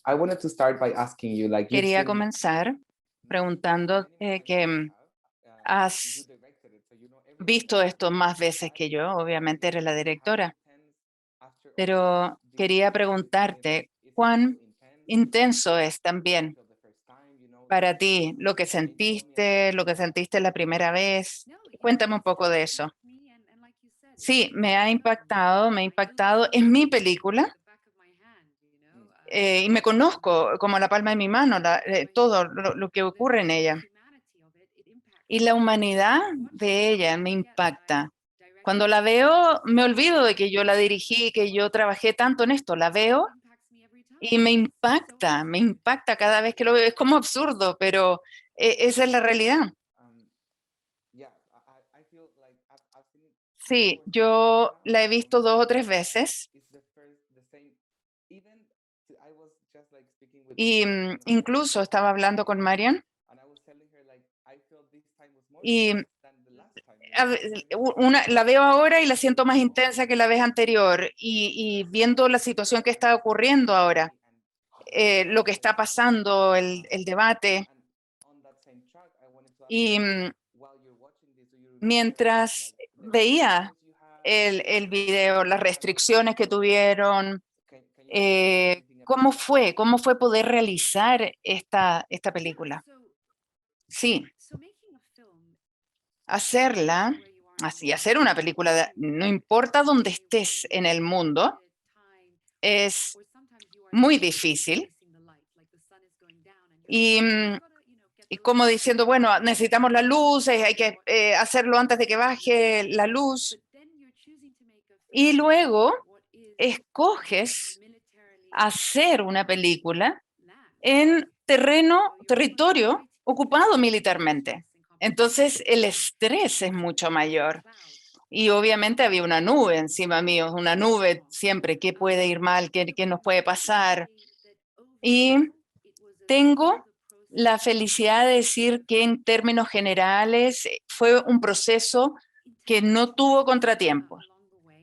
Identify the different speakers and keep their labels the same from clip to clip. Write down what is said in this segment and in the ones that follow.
Speaker 1: I wanted to start by asking you, like, you've
Speaker 2: Quería
Speaker 1: seen
Speaker 2: comenzar preguntando que has visto esto más veces que yo, obviamente eres la directora, pero quería preguntarte cuán intenso es también para ti lo que sentiste la primera vez. Cuéntame un poco de eso. Sí, me ha impactado, es mi película y me conozco como la palma de mi mano, todo lo que ocurre en ella. Y la humanidad de ella me impacta. Cuando la veo, me olvido de que yo la dirigí, que yo trabajé tanto en esto. La veo y me impacta cada vez que lo veo. Es como absurdo, pero esa es la realidad. Sí, yo la he visto 2 o 3 veces y incluso estaba hablando con Marian y la veo ahora y la siento más intensa que la vez anterior y viendo la situación que está ocurriendo ahora, lo que está pasando, el debate. Y mientras veía el video, las restricciones que tuvieron, ¿cómo fue poder realizar esta película? Sí, hacerla, así, hacer una película, no importa dónde estés en el mundo, es muy difícil. Y, y como diciendo, bueno, necesitamos la luz, hay que hacerlo antes de que baje la luz. Y luego escoges hacer una película en territorio ocupado militarmente. Entonces el estrés es mucho mayor. Y obviamente había una nube encima mío, una nube siempre, ¿qué puede ir mal? ¿Qué nos puede pasar? Y tengo la felicidad de decir que en términos generales fue un proceso que no tuvo contratiempos.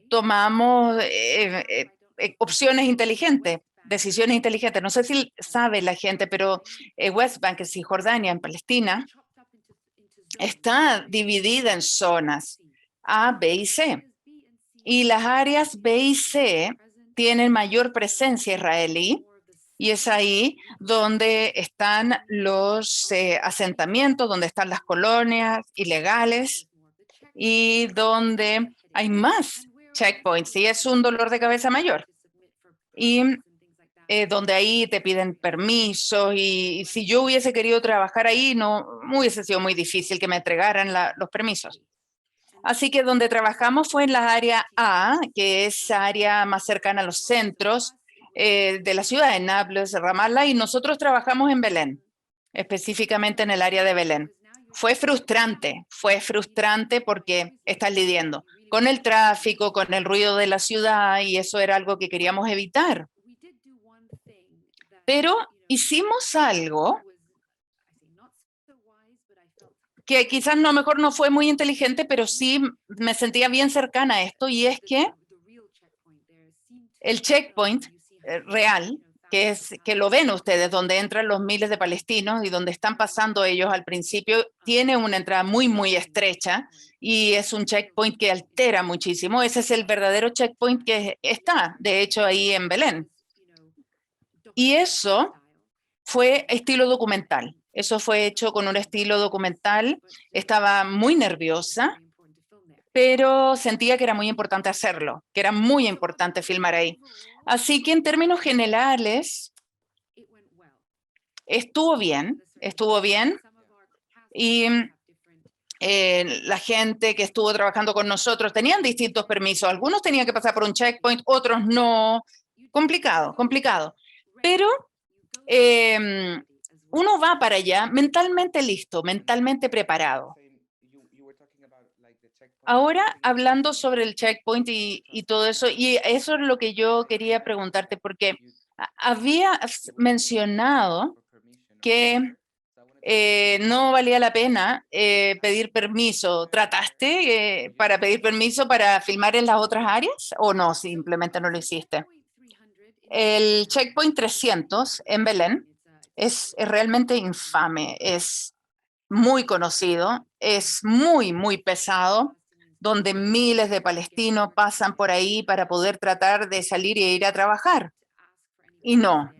Speaker 2: Tomamos opciones inteligentes, decisiones inteligentes. No sé si sabe la gente, pero West Bank, Cisjordania, en Palestina, está dividida en zonas A, B y C. Y las áreas B y C tienen mayor presencia israelí y es ahí donde están los asentamientos, donde están las colonias ilegales y donde hay más checkpoints y es un dolor de cabeza mayor. Y donde ahí te piden permisos y si yo hubiese querido trabajar ahí, no hubiese sido muy difícil que me entregaran los permisos. Así que donde trabajamos fue en la área A, que es área más cercana a los centros de la ciudad, de Nablus, Ramallah, y nosotros trabajamos en Belén, específicamente en el área de Belén. Fue frustrante porque estás lidiando con el tráfico, con el ruido de la ciudad, y eso era algo que queríamos evitar. Pero hicimos algo que quizás no mejor no fue muy inteligente, pero sí me sentía bien cercana a esto, y es que el checkpoint real, que lo ven ustedes, donde entran los miles de palestinos y donde están pasando ellos al principio, tiene una entrada muy, muy estrecha y es un checkpoint que altera muchísimo. Ese es el verdadero checkpoint que está, de hecho, ahí en Belén. Y eso fue estilo documental. Eso fue hecho con un estilo documental. Estaba muy nerviosa, pero sentía que era muy importante hacerlo, que era muy importante filmar ahí. Así que en términos generales, estuvo bien. Y la gente que estuvo trabajando con nosotros tenían distintos permisos. Algunos tenían que pasar por un checkpoint, otros no. Complicado, complicado. Pero uno va para allá mentalmente listo, mentalmente preparado. Ahora, hablando sobre el checkpoint y todo eso, y eso es lo que yo quería preguntarte, porque habías mencionado que no valía la pena pedir permiso. ¿Trataste para pedir permiso para filmar en las otras áreas o no? Simplemente no lo hiciste. El checkpoint 300 en Belén es realmente infame, es muy conocido, es muy, muy pesado, donde miles de palestinos pasan por ahí para poder tratar de salir e ir a trabajar. Y no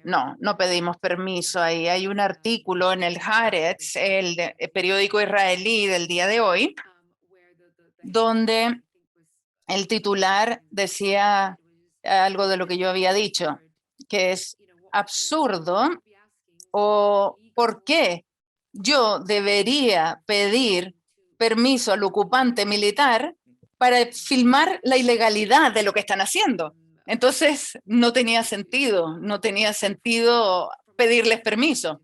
Speaker 2: pedimos permiso ahí. Hay un artículo en el Haaretz, el periódico israelí del día de hoy, donde el titular decía algo de lo que yo había dicho, que es absurdo o por qué yo debería pedir permiso al ocupante militar para filmar la ilegalidad de lo que están haciendo. Entonces, no tenía sentido pedirles permiso.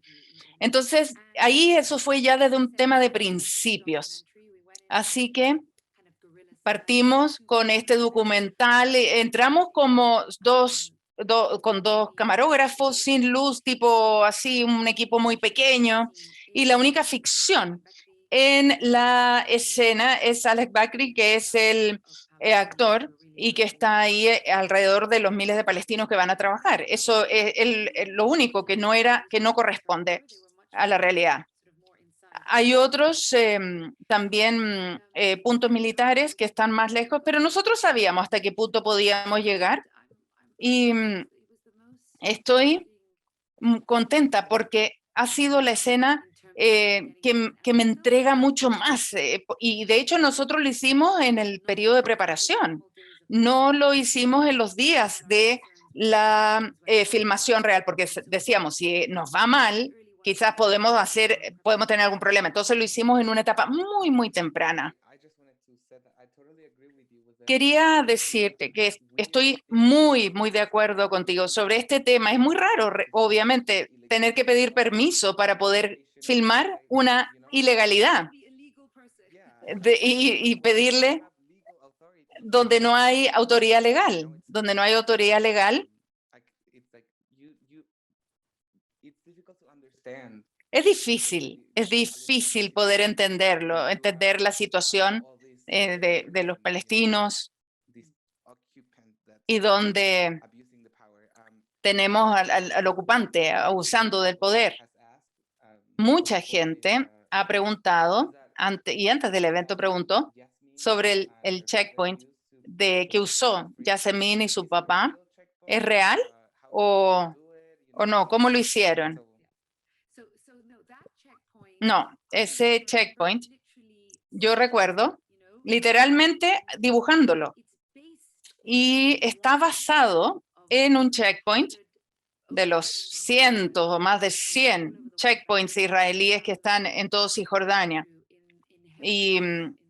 Speaker 2: Entonces, ahí eso fue ya desde un tema de principios. Así que partimos con este documental, entramos como con dos camarógrafos sin luz, tipo así, un equipo muy pequeño, y la única ficción en la escena es Alex Bakri, que es el actor y que está ahí alrededor de los miles de palestinos que van a trabajar. Eso es lo único que no corresponde a la realidad. Hay otros también puntos militares que están más lejos, pero nosotros sabíamos hasta qué punto podíamos llegar y estoy contenta porque ha sido la escena que me entrega mucho más. Y de hecho nosotros lo hicimos en el periodo de preparación, no lo hicimos en los días de la filmación real, porque decíamos, si nos va mal, quizás podemos tener algún problema. Entonces lo hicimos en una etapa muy, muy temprana. Quería decirte que estoy muy, muy de acuerdo contigo sobre este tema. Es muy raro, obviamente, tener que pedir permiso para poder filmar una ilegalidad y pedirle donde no hay autoridad legal. Donde no hay autoridad legal, es difícil poder entenderlo, entender la situación de los palestinos y donde tenemos al ocupante abusando del poder. Mucha gente ha preguntado, y antes del evento preguntó, sobre el checkpoint que usó Yasemin y su papá. ¿Es real o no? ¿Cómo lo hicieron? No, ese checkpoint, yo recuerdo literalmente dibujándolo y está basado en un checkpoint de los cientos o más de 100 checkpoints israelíes que están en todo Cisjordania. Y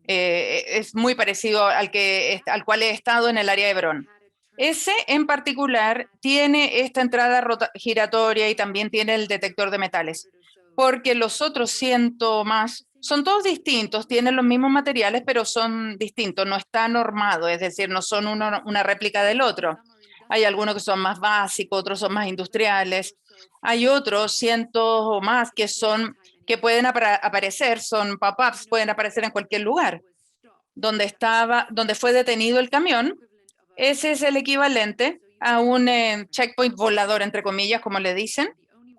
Speaker 2: es muy parecido al cual he estado en el área de Hebrón. Ese en particular tiene esta entrada giratoria y también tiene el detector de metales, porque los otros 100 más son todos distintos, tienen los mismos materiales, pero son distintos, no está normado, es decir, no son una réplica del otro. Hay algunos que son más básicos, otros son más industriales. Hay otros cientos o más que pueden aparecer, son pop-ups, pueden aparecer en cualquier lugar. Donde fue detenido el camión, ese es el equivalente a un checkpoint volador, entre comillas, como le dicen,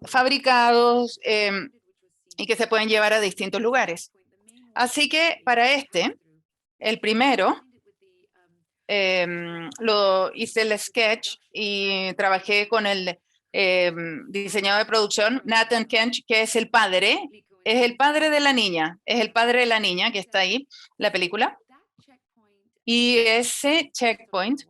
Speaker 2: fabricados y que se pueden llevar a distintos lugares. Así que para el primero, lo hice el sketch y trabajé con el diseñador de producción, Nathan Kench, que es el padre de la niña, que está ahí, la película. Y ese checkpoint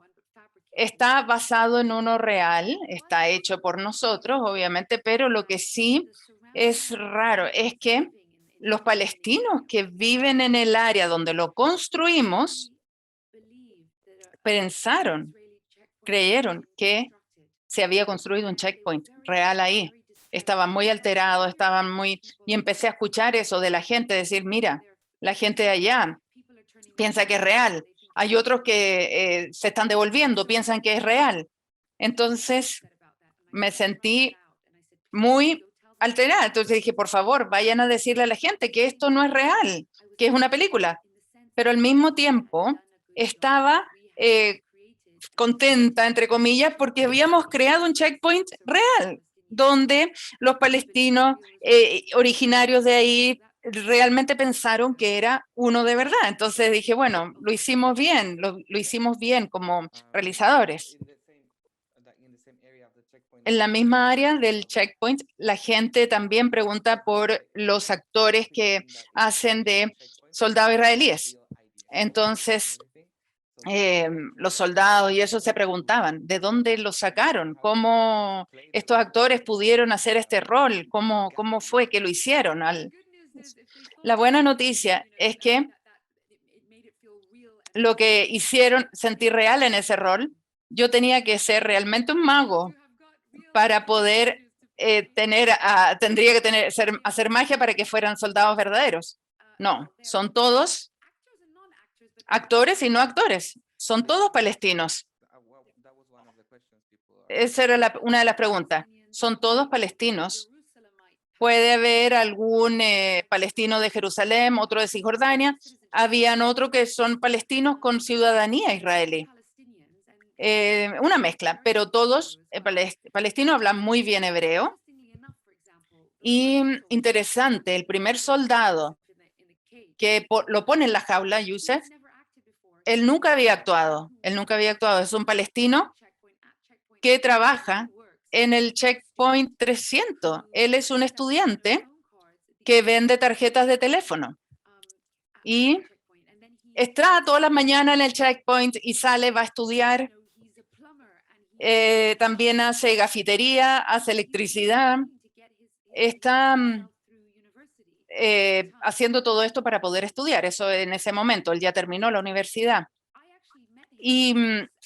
Speaker 2: está basado en uno real, está hecho por nosotros, obviamente, pero lo que sí es raro es que los palestinos que viven en el área donde lo construimos creyeron que se había construido un checkpoint real ahí. Estaban muy alterados, y empecé a escuchar eso de la gente, decir, mira, la gente de allá piensa que es real. Hay otros que se están devolviendo, piensan que es real. Entonces me sentí muy alterada. Entonces dije, por favor, vayan a decirle a la gente que esto no es real, que es una película. Pero al mismo tiempo estaba contenta, entre comillas, porque habíamos creado un checkpoint real, donde los palestinos originarios de ahí realmente pensaron que era uno de verdad. Entonces dije, bueno, lo hicimos bien, lo hicimos bien como realizadores. En la misma área del checkpoint, la gente también pregunta por los actores que hacen de soldados israelíes. Entonces, los soldados y eso se preguntaban, ¿de dónde lo sacaron? ¿Cómo estos actores pudieron hacer este rol? ¿Cómo fue que lo hicieron? La buena noticia es que lo que hicieron sentir real en ese rol, yo tenía que ser realmente un mago para poder tendría que hacer magia para que fueran soldados verdaderos. No, son todos actores y no actores, son todos palestinos. Esa era una de las preguntas. ¿Son todos palestinos? Puede haber algún palestino de Jerusalén, otro de Cisjordania. Habían otros que son palestinos con ciudadanía israelí. Una mezcla, pero todos palestinos hablan muy bien hebreo. Y interesante, el primer soldado que lo pone en la jaula, Youssef, él nunca había actuado. Es un palestino que trabaja en el Checkpoint 300. Él es un estudiante que vende tarjetas de teléfono y está todas las mañanas en el Checkpoint y sale, va a estudiar. También hace gafitería, hace electricidad. Está haciendo todo esto para poder estudiar. Eso en ese momento, él ya terminó la universidad. Y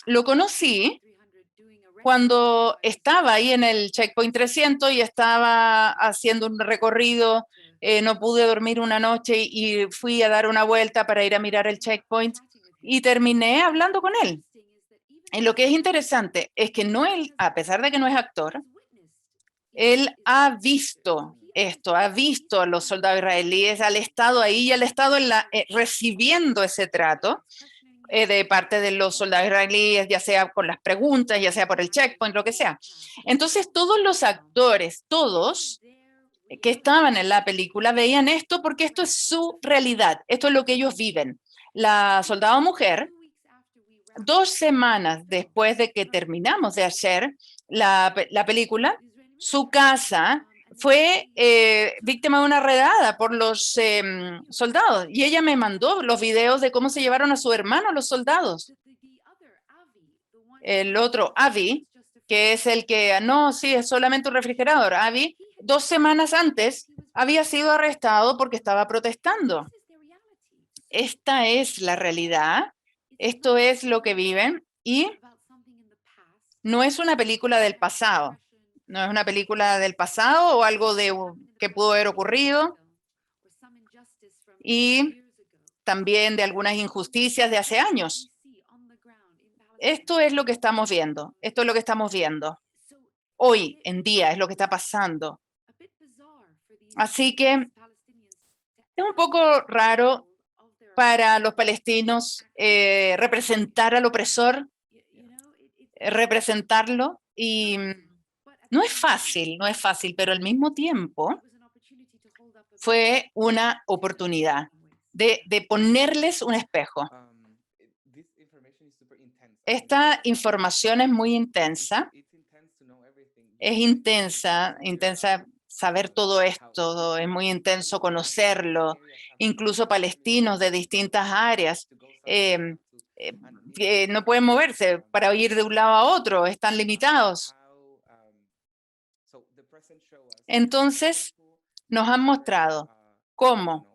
Speaker 2: lo conocí cuando estaba ahí en el Checkpoint 300 y estaba haciendo un recorrido, no pude dormir una noche y fui a dar una vuelta para ir a mirar el checkpoint y terminé hablando con él. Y lo que es interesante es que no él, a pesar de que no es actor, él ha visto esto, ha visto a los soldados israelíes, ha estado ahí y ha estado recibiendo ese trato de parte de los soldados israelíes, ya sea con las preguntas, ya sea por el checkpoint, lo que sea. Entonces, todos los actores, todos que estaban en la película, veían esto porque esto es su realidad, esto es lo que ellos viven. La soldado mujer, 2 semanas después de que terminamos de hacer la película, su casa fue víctima de una redada por los soldados y ella me mandó los videos de cómo se llevaron a su hermano los soldados. El otro, Avi, que es el que, no, sí, es solamente un refrigerador. Avi, 2 semanas antes, había sido arrestado porque estaba protestando. Esta es la realidad, esto es lo que viven y no es una película del pasado. No es una película del pasado o algo que pudo haber ocurrido y también de algunas injusticias de hace años. Esto es lo que estamos viendo. Esto es lo que estamos viendo. Hoy en día es lo que está pasando. Así que es un poco raro para los palestinos representar al opresor, representarlo y no es fácil, pero al mismo tiempo fue una oportunidad de ponerles un espejo. Esta información es muy intensa, es intensa saber todo esto, es muy intenso conocerlo, incluso palestinos de distintas áreas no pueden moverse para ir de un lado a otro, están limitados. Entonces, nos han mostrado cómo,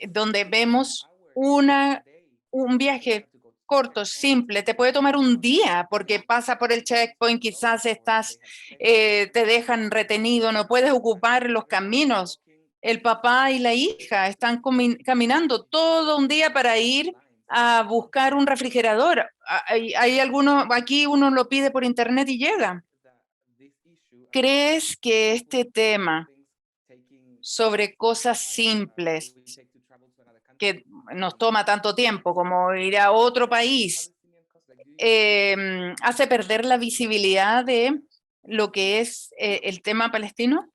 Speaker 2: donde vemos un viaje corto, simple, te puede tomar un día porque pasa por el checkpoint, quizás te dejan retenido, no puedes ocupar los caminos. El papá y la hija están caminando todo un día para ir a buscar un refrigerador. Hay algunos, aquí uno lo pide por internet y llega. ¿Crees que este tema sobre cosas simples, que nos toma tanto tiempo como ir a otro país, hace perder la visibilidad de lo que es el tema palestino.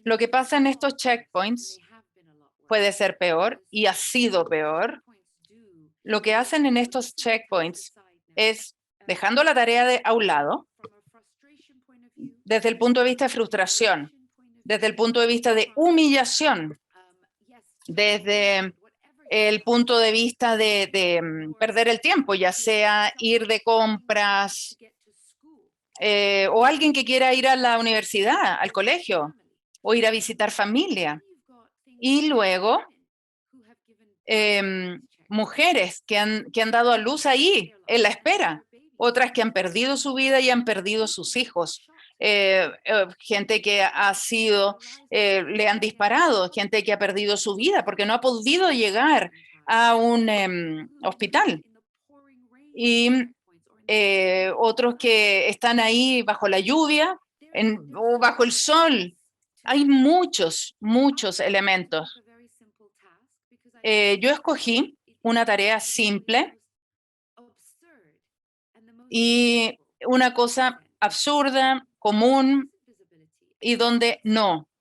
Speaker 2: Lo que pasa en estos checkpoints puede ser peor y ha sido peor. Lo que hacen en estos checkpoints es, dejando la tarea a un lado, desde el punto de vista de frustración, desde el punto de vista de humillación, desde el punto de vista de perder el tiempo, ya sea ir de compras o alguien que quiera ir a la universidad, al colegio, o ir a visitar familia. Y luego, mujeres que han dado a luz ahí, en la espera, otras que han perdido su vida y han perdido sus hijos. Gente que ha sido, le han disparado, gente que ha perdido su vida porque no ha podido llegar a un hospital. Y otros que están ahí bajo la lluvia o bajo el sol. Hay muchos elementos. Yo escogí una tarea simple y una cosa absurda, común, y donde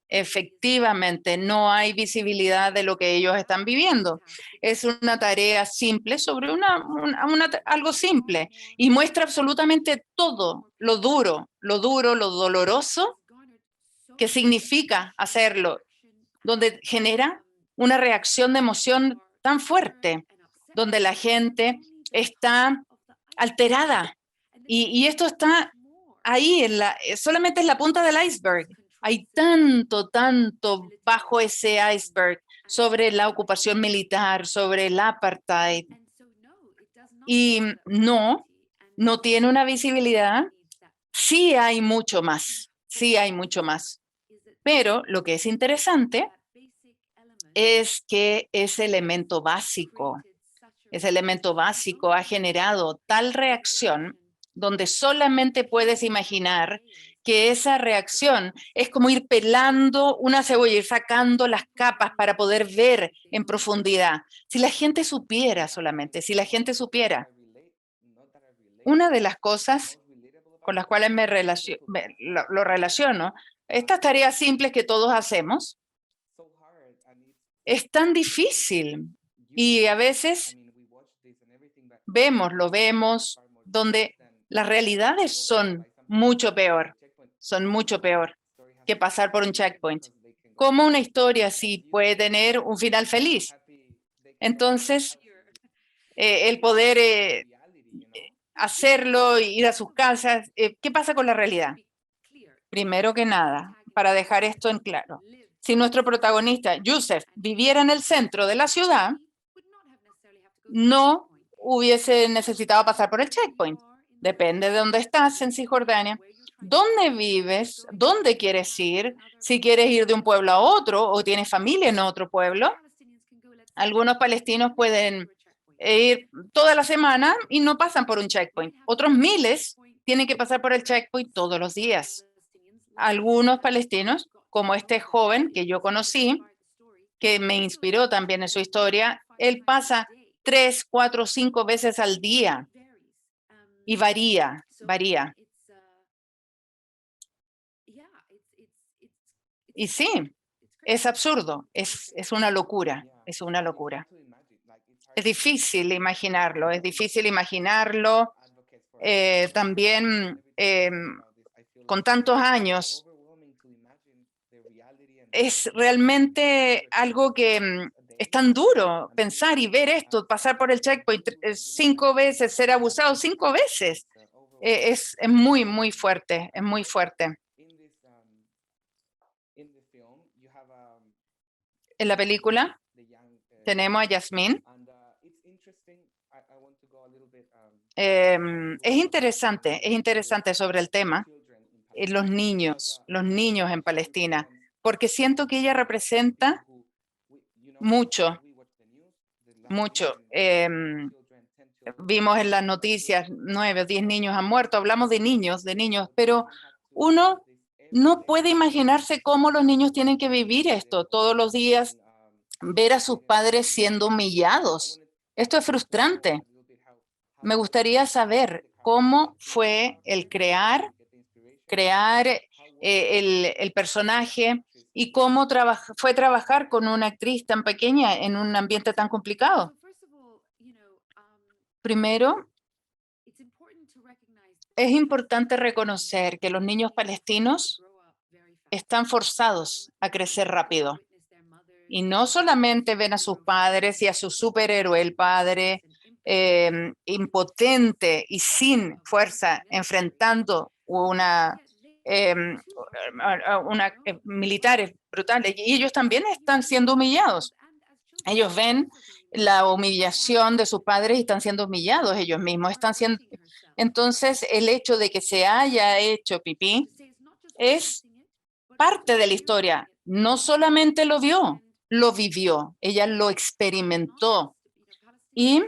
Speaker 2: efectivamente no hay visibilidad de lo que ellos están viviendo. Es una tarea simple sobre algo simple y muestra absolutamente todo lo duro, lo doloroso que significa hacerlo, donde genera una reacción de emoción tan fuerte, donde la gente está alterada. Y esto está ahí, solamente es la punta del iceberg. Hay tanto bajo ese iceberg sobre la ocupación militar, sobre el apartheid. Y no tiene una visibilidad. Sí hay mucho más, Pero lo que es interesante es que ese elemento básico ha generado tal reacción donde solamente puedes imaginar que esa reacción es como ir pelando una cebolla, ir sacando las capas para poder ver en profundidad. Si la gente supiera solamente, si la gente supiera. Una de las cosas con las cuales lo relaciono, estas tareas simples que todos hacemos, es tan difícil y a veces lo vemos, donde las realidades son mucho peor que pasar por un checkpoint. ¿Cómo una historia así puede tener un final feliz? Entonces, el poder hacerlo, ir a sus casas, ¿qué pasa con la realidad? Primero que nada, para dejar esto en claro, si nuestro protagonista, Youssef, viviera en el centro de la ciudad, no hubiese necesitado pasar por el checkpoint. Depende de dónde estás en Cisjordania, dónde vives, dónde quieres ir, si quieres ir de un pueblo a otro o tienes familia en otro pueblo. Algunos palestinos pueden ir toda la semana y no pasan por un checkpoint. Otros miles tienen que pasar por el checkpoint todos los días. Algunos palestinos, como este joven que yo conocí, que me inspiró también en su historia, él pasa 3, 4, 5 veces al día y varía. Y sí, es absurdo, es una locura. Es difícil imaginarlo, también con tantos años. Es realmente algo que es tan duro pensar y ver esto, pasar por el checkpoint 5 veces, ser abusado 5 veces. Es muy fuerte, es muy fuerte. En la película tenemos a Yasmín. Es interesante sobre el tema, los niños en Palestina, porque siento que ella representa mucho. Vimos en las noticias 9 o 10 niños han muerto, hablamos de niños, pero uno no puede imaginarse cómo los niños tienen que vivir esto todos los días, ver a sus padres siendo humillados. Esto es frustrante. Me gustaría saber cómo fue el crear el personaje y cómo fue trabajar con una actriz tan pequeña en un ambiente tan complicado. Primero, es importante reconocer que los niños palestinos están forzados a crecer rápido. Y no solamente ven a sus padres y a su superhéroe, el padre impotente y sin fuerza, enfrentando militares brutales. Y ellos también están siendo humillados. Ellos ven la humillación de sus padres y están siendo humillados ellos mismos. Entonces, el hecho de que se haya hecho pipí es parte de la historia. No solamente lo vio, lo vivió, ella lo experimentó. Y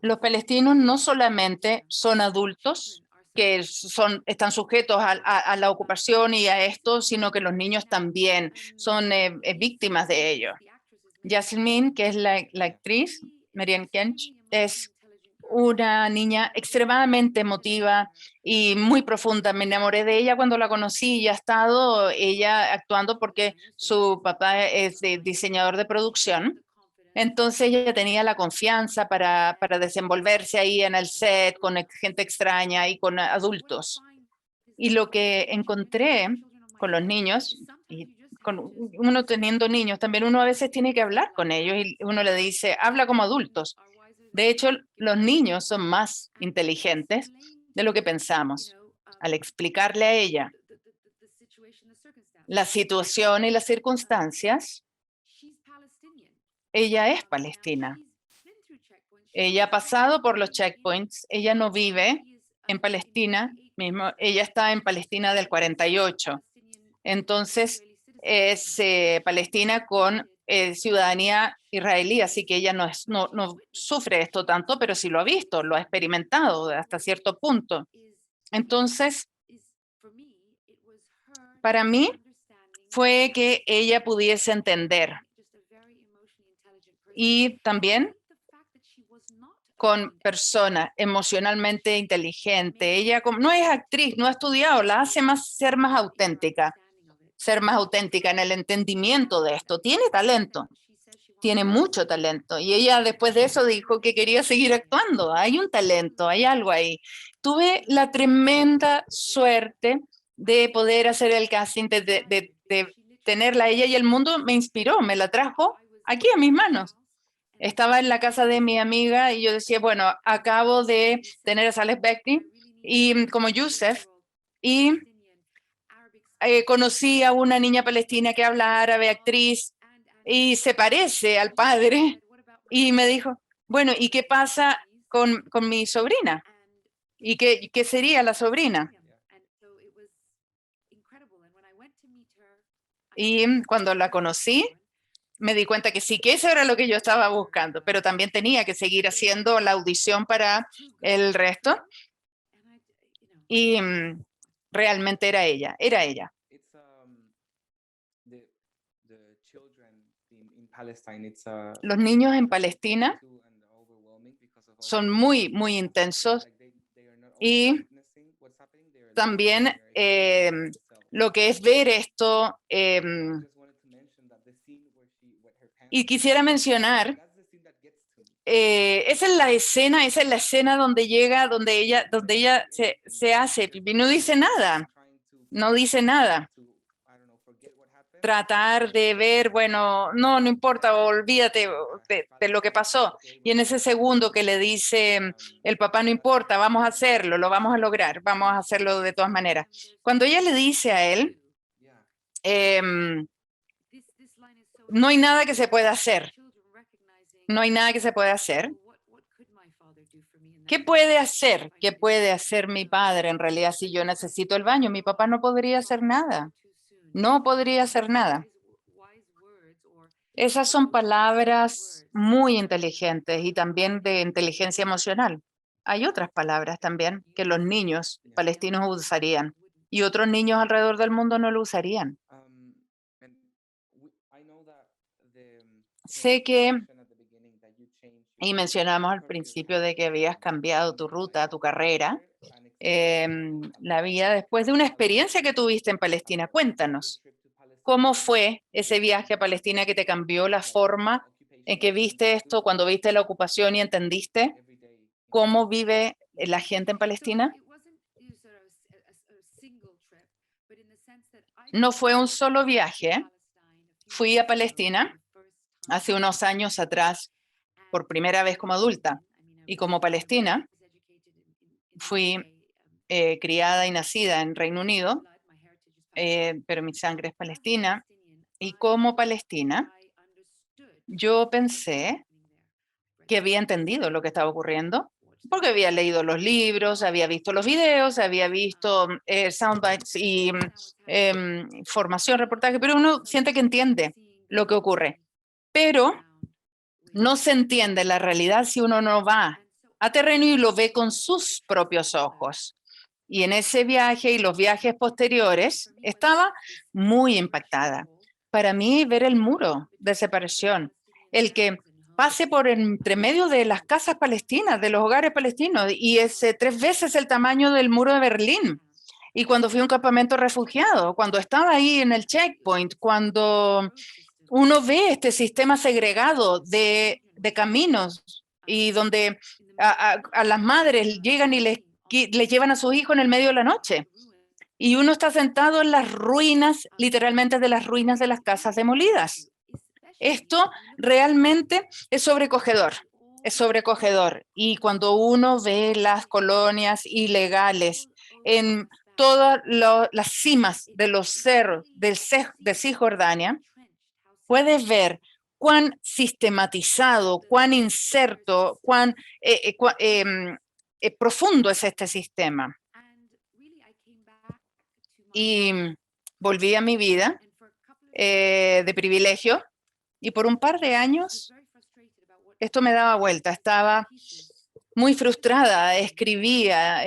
Speaker 2: los palestinos no solamente son adultos que están sujetos a la ocupación y a esto, sino que los niños también son víctimas de ello. Yasmine, que es la actriz, Marian Kench, es una niña extremadamente emotiva y muy profunda. Me enamoré de ella cuando la conocí y ha estado ella actuando porque su papá es diseñador de producción. Entonces ella tenía la confianza para desenvolverse ahí en el set con gente extraña y con adultos. Y lo que encontré con los niños, y con uno teniendo niños, también uno a veces tiene que hablar con ellos y uno le dice, habla como adultos. De hecho, los niños son más inteligentes de lo que pensamos. Al explicarle a ella la situación y las circunstancias, ella es palestina. Ella ha pasado por los checkpoints, ella no vive en Palestina mismo, ella está en Palestina del 48. Entonces, es Palestina con ciudadanía israelí, así que ella no sufre esto tanto, pero sí lo ha visto, lo ha experimentado hasta cierto punto. Entonces, para mí fue que ella pudiese entender y también con persona emocionalmente inteligente. Ella no es actriz, no ha estudiado, la hace ser más auténtica en el entendimiento de esto. Tiene talento, tiene mucho talento. Y ella después de eso dijo que quería seguir actuando. Hay un talento, hay algo ahí. Tuve la tremenda suerte de poder hacer el casting, de tenerla a ella y el mundo me inspiró, me la trajo aquí a mis manos. Estaba en la casa de mi amiga y yo decía, bueno, acabo de tener a Saleh Bekti y como Youssef y conocí a una niña palestina que habla árabe, actriz, y se parece al padre. Y me dijo, bueno, ¿y qué pasa con mi sobrina? ¿Y qué sería la sobrina? Y cuando la conocí, me di cuenta que sí, que eso era lo que yo estaba buscando, pero también tenía que seguir haciendo la audición para el resto. Y realmente era ella, era ella. Los niños en Palestina son muy, muy intensos y también lo que es ver esto, y quisiera mencionar, esa es la escena donde llega, donde ella se hace pipí, no dice nada, no dice nada. Tratar de ver, bueno, no importa, olvídate de lo que pasó. Y en ese segundo que le dice el papá, no importa, vamos a hacerlo, lo vamos a lograr, vamos a hacerlo de todas maneras. Cuando ella le dice a él, no hay nada que se pueda hacer, no hay nada que se pueda hacer. ¿Qué puede hacer? ¿Qué puede hacer mi padre en realidad si yo necesito el baño? Mi papá no podría hacer nada, no podría hacer nada. Esas son palabras muy inteligentes y también de inteligencia emocional. Hay otras palabras también que los niños palestinos usarían y otros niños alrededor del mundo no lo usarían. Sé que, y mencionamos al principio de que habías cambiado tu ruta, tu carrera, la vida después de una experiencia que tuviste en Palestina. Cuéntanos, ¿cómo fue ese viaje a Palestina que te cambió la forma en que viste esto, cuando viste la ocupación y entendiste cómo vive la gente en Palestina? No fue un solo viaje. Fui a Palestina hace unos años atrás por primera vez como adulta y como palestina. Fui criada y nacida en Reino Unido, pero mi sangre es palestina. Y como palestina, yo pensé que había entendido lo que estaba ocurriendo, porque había leído los libros, había visto los videos, había visto soundbites y formación, reportaje, pero uno siente que entiende lo que ocurre. Pero no se entiende la realidad si uno no va a terreno y lo ve con sus propios ojos. Y en ese viaje y los viajes posteriores estaba muy impactada. Para mí, ver el muro de separación, el que pase por entre medio de las casas palestinas, de los hogares palestinos, y es 3 veces el tamaño del muro de Berlín. Y cuando fui a un campamento refugiado, cuando estaba ahí en el checkpoint, cuando uno ve este sistema segregado de caminos y donde a las madres llegan y les llevan a sus hijos en el medio de la noche. Y uno está sentado en las ruinas, literalmente de las ruinas de las casas demolidas. Esto realmente es sobrecogedor, es sobrecogedor. Y cuando uno ve las colonias ilegales en todas las cimas de los cerros de Cisjordania, puedes ver cuán sistematizado, cuán inserto, cuán profundo es este sistema. Y volví a mi vida de privilegio y por un par de años esto me daba vuelta. Estaba muy frustrada, escribía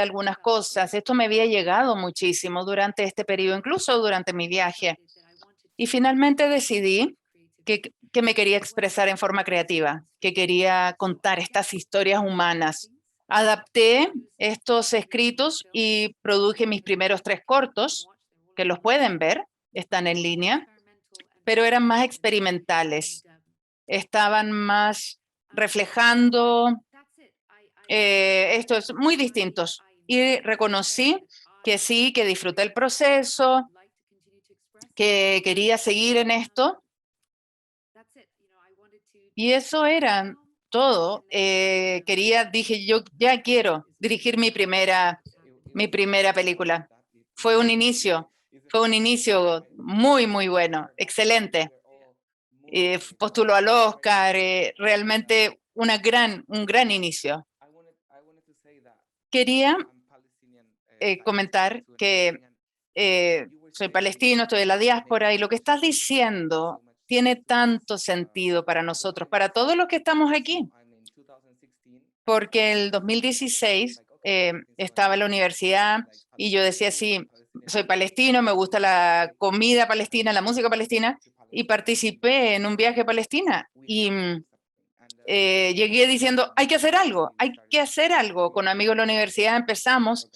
Speaker 2: algunas cosas. Esto me había llegado muchísimo durante este periodo, incluso durante mi viaje. Y finalmente decidí que me quería expresar en forma creativa, que quería contar estas historias humanas. Adapté estos escritos y produje mis primeros 3 cortos, que los pueden ver, están en línea, pero eran más experimentales, estaban más reflejando estos muy distintos. Y reconocí que sí, que disfruté el proceso, que quería seguir en esto. Y eso era todo. Dije, yo ya quiero dirigir mi primera película. Fue un inicio muy, muy bueno, excelente. Postuló al Oscar, realmente un gran inicio. Quería comentar que soy palestino, estoy de la diáspora, y lo que estás diciendo tiene tanto sentido para nosotros, para todos los que estamos aquí, porque en el 2016 estaba en la universidad y yo decía, sí, soy palestino, me gusta la comida palestina, la música palestina, y participé en un viaje a Palestina. Y llegué diciendo, hay que hacer algo, hay que hacer algo. Con amigos de la universidad empezamos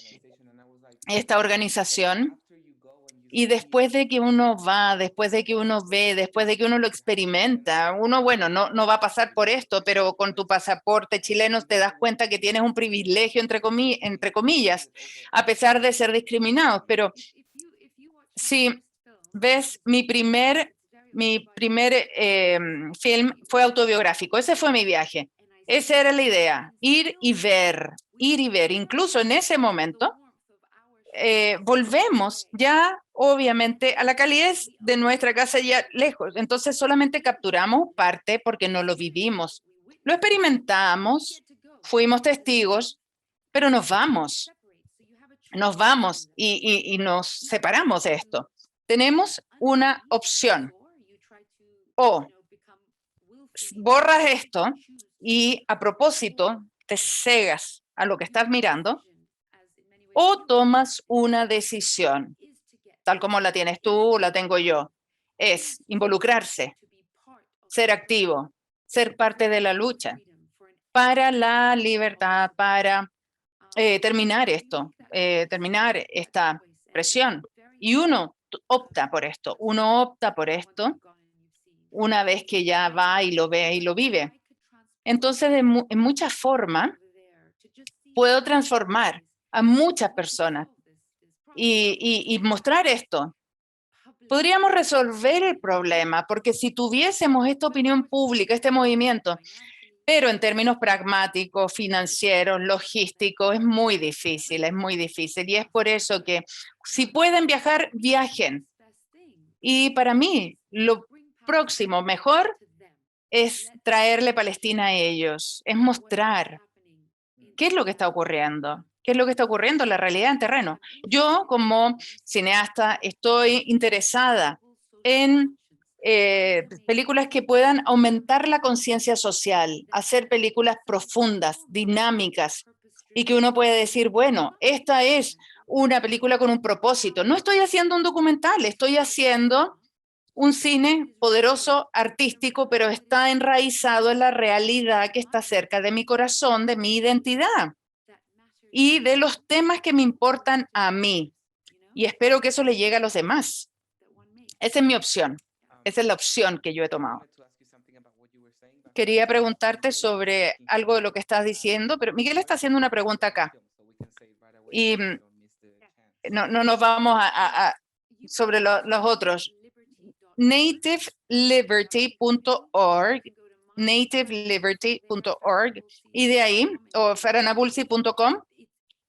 Speaker 2: esta organización. Y después de que uno va, después de que uno ve, después de que uno lo experimenta, uno, bueno, no va a pasar por esto, pero con tu pasaporte chileno te das cuenta que tienes un privilegio, entre comillas, a pesar de ser discriminados. Pero si ves, mi primer film fue autobiográfico, ese fue mi viaje, esa era la idea, ir y ver, incluso en ese momento. Volvemos ya obviamente a la calidez de nuestra casa ya lejos. Entonces solamente capturamos parte porque no lo vivimos. Lo experimentamos, fuimos testigos, pero nos vamos y nos separamos de esto. Tenemos una opción: o borras esto y a propósito te cegas a lo que estás mirando, o tomas una decisión, tal como la tienes tú o la tengo yo, es involucrarse, ser activo, ser parte de la lucha para la libertad, para terminar esto, terminar esta presión. Y uno opta por esto, una vez que ya va y lo ve y lo vive. Entonces, en muchas formas, puedo transformar a muchas personas y mostrar esto. Podríamos resolver el problema, porque si tuviésemos esta opinión pública, este movimiento, pero en términos pragmáticos, financieros, logísticos, es muy difícil, y es por eso que si pueden viajar, viajen. Y para mí, lo próximo mejor es traerle Palestina a ellos, es mostrar qué es lo que está ocurriendo, qué es lo que está ocurriendo en la realidad en terreno. Yo, como cineasta, estoy interesada en películas que puedan aumentar la conciencia social, hacer películas profundas, dinámicas, y que uno puede decir, bueno, esta es una película con un propósito. No estoy haciendo un documental, estoy haciendo un cine poderoso, artístico, pero está enraizado en la realidad que está cerca de mi corazón, de mi identidad y de los temas que me importan a mí. Y espero que eso le llegue a los demás. Esa es mi opción. Esa es la opción que yo he tomado. Quería preguntarte sobre algo de lo que estás diciendo, pero Miguel está haciendo una pregunta acá. Y no nos vamos sobre los otros. nativeliberty.org, nativeliberty.org, y de ahí, o faranabulsi.com,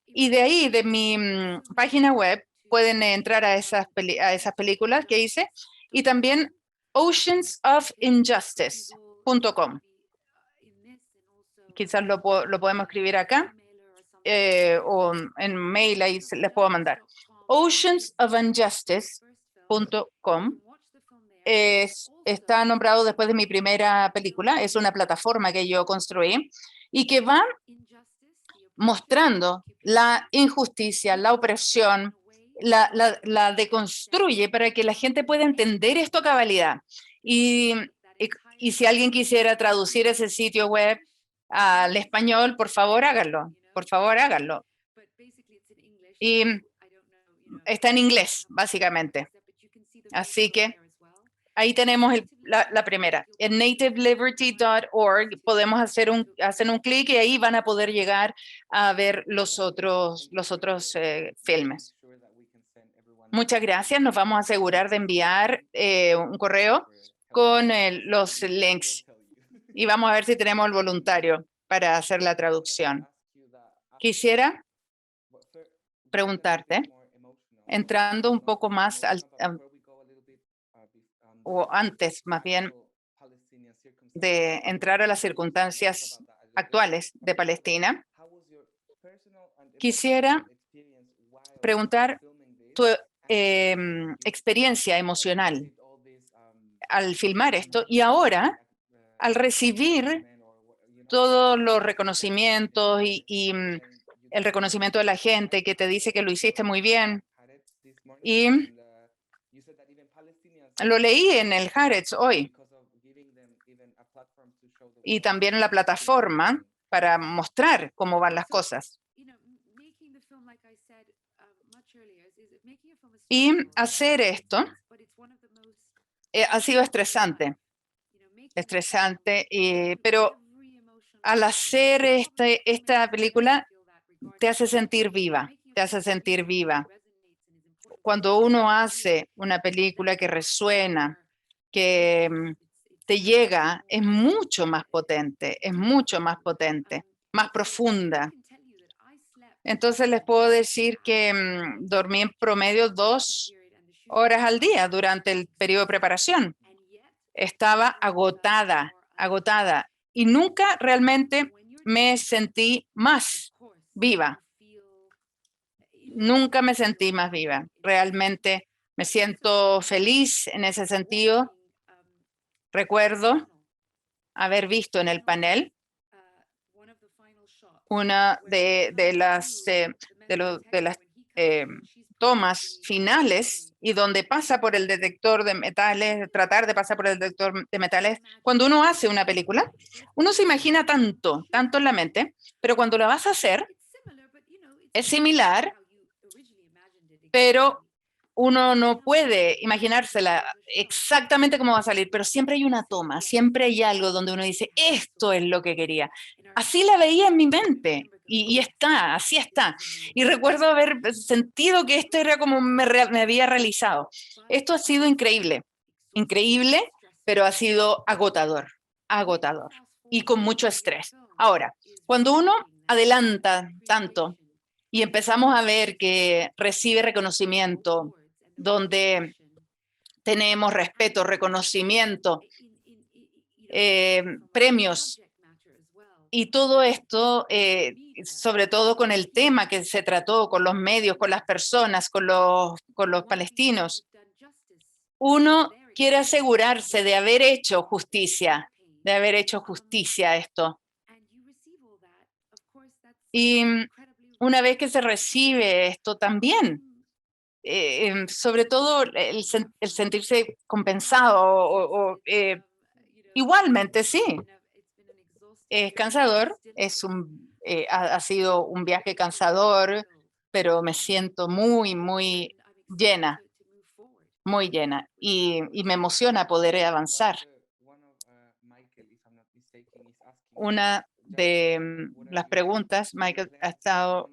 Speaker 2: y de ahí, de mi página web, pueden entrar a esas películas que hice, y también oceansofinjustice.com. Quizás lo podemos escribir acá, o en mail, ahí les puedo mandar. oceansofinjustice.com. Está nombrado después de mi primera película. Es una plataforma que yo construí y que va mostrando la injusticia, la opresión, la deconstruye para que la gente pueda entender esto a cabalidad. Y si alguien quisiera traducir ese sitio web al español, por favor háganlo, por favor háganlo. Y está en inglés, básicamente. Así que ahí tenemos la primera. En nativeliberty.org podemos hacer un clic y ahí van a poder llegar a ver los otros filmes. Muchas gracias. Nos vamos a asegurar de enviar un correo con los links y vamos a ver si tenemos el voluntario para hacer la traducción. Quisiera preguntarte, entrando un poco más o antes más bien de entrar a las circunstancias actuales de Palestina, quisiera preguntar tu experiencia emocional al filmar esto y ahora al recibir todos los reconocimientos y el reconocimiento de la gente que te dice que lo hiciste muy bien. Y lo leí en el Haaretz hoy y también en la plataforma para mostrar cómo van las cosas. Y hacer esto ha sido estresante, pero al hacer esta película te hace sentir viva, Cuando uno hace una película que resuena, que te llega, es mucho más potente, más profunda. Entonces les puedo decir que dormí en promedio 2 horas al día durante el periodo de preparación. Estaba agotada y nunca realmente me sentí más viva. Nunca me sentí más viva. Realmente me siento feliz en ese sentido. Recuerdo haber visto en el panel una de las tomas finales y donde pasa por el detector de metales, tratar de pasar por el detector de metales. Cuando uno hace una película, uno se imagina tanto en la mente, pero cuando la vas a hacer, es similar, pero uno no puede imaginársela exactamente cómo va a salir, pero siempre hay una toma, siempre hay algo donde uno dice, esto es lo que quería. Así la veía en mi mente y está, así está. Y recuerdo haber sentido que esto era como me había realizado. Esto ha sido increíble, increíble, pero ha sido agotador, agotador y con mucho estrés. Ahora, cuando uno adelanta tanto y empezamos a ver que recibe reconocimiento, donde tenemos respeto, reconocimiento, premios, y todo esto, sobre todo con el tema que se trató, con los medios, con las personas, con los palestinos, uno quiere asegurarse de haber hecho justicia, a esto. Y una vez que se recibe esto también, sobre todo el sentirse compensado igualmente, sí, es cansador, ha sido un viaje cansador, pero me siento muy llena, y me emociona poder avanzar. Una de las preguntas, Michael ha estado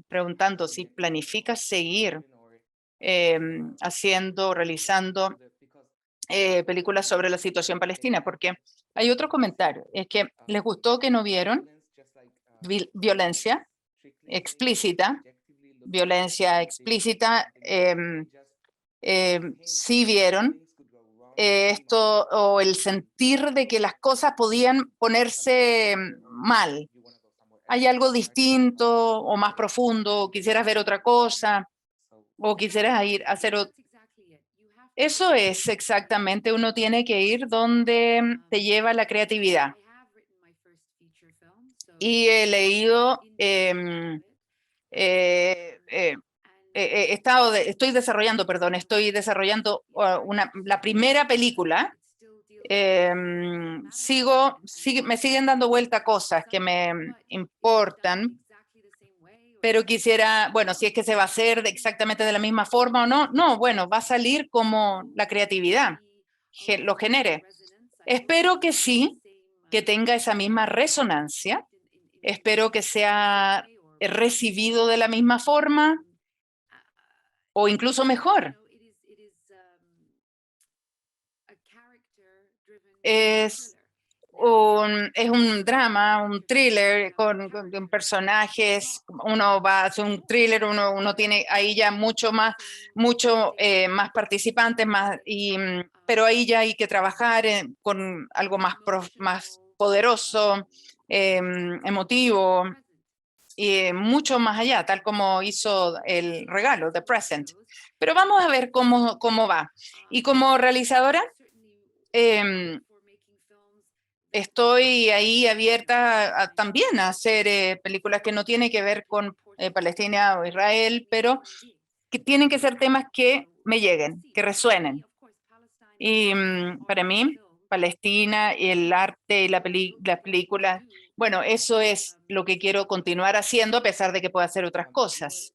Speaker 2: preguntando si planificas seguir realizando películas sobre la situación palestina, porque hay otro comentario, es que les gustó que no vieron violencia explícita, sí vieron esto o el sentir de que las cosas podían ponerse mal. Hay algo distinto o más profundo, quisieras ver otra cosa o quisieras ir a hacer otra. Eso es exactamente, uno tiene que ir donde te lleva la creatividad. Y he leído, estoy desarrollando la primera película. Me siguen dando vuelta cosas que me importan, pero quisiera, bueno, si es que se va a hacer exactamente de la misma forma o no, no, bueno, va a salir como la creatividad lo genere. Espero que sí, que tenga esa misma resonancia, espero que sea recibido de la misma forma o incluso mejor. Es un drama, un thriller con personajes. Uno va a hacer un thriller, uno tiene ahí ya mucho más participantes, pero ahí ya hay que trabajar con algo más poderoso, emotivo y mucho más allá, tal como hizo El Regalo, The Present. Pero vamos a ver cómo va. Y como realizadora, estoy ahí abierta también a hacer películas que no tienen que ver con Palestina o Israel, pero que tienen que ser temas que me lleguen, que resuenen. Y para mí, Palestina y el arte y las películas, bueno, eso es lo que quiero continuar haciendo a pesar de que pueda hacer otras cosas.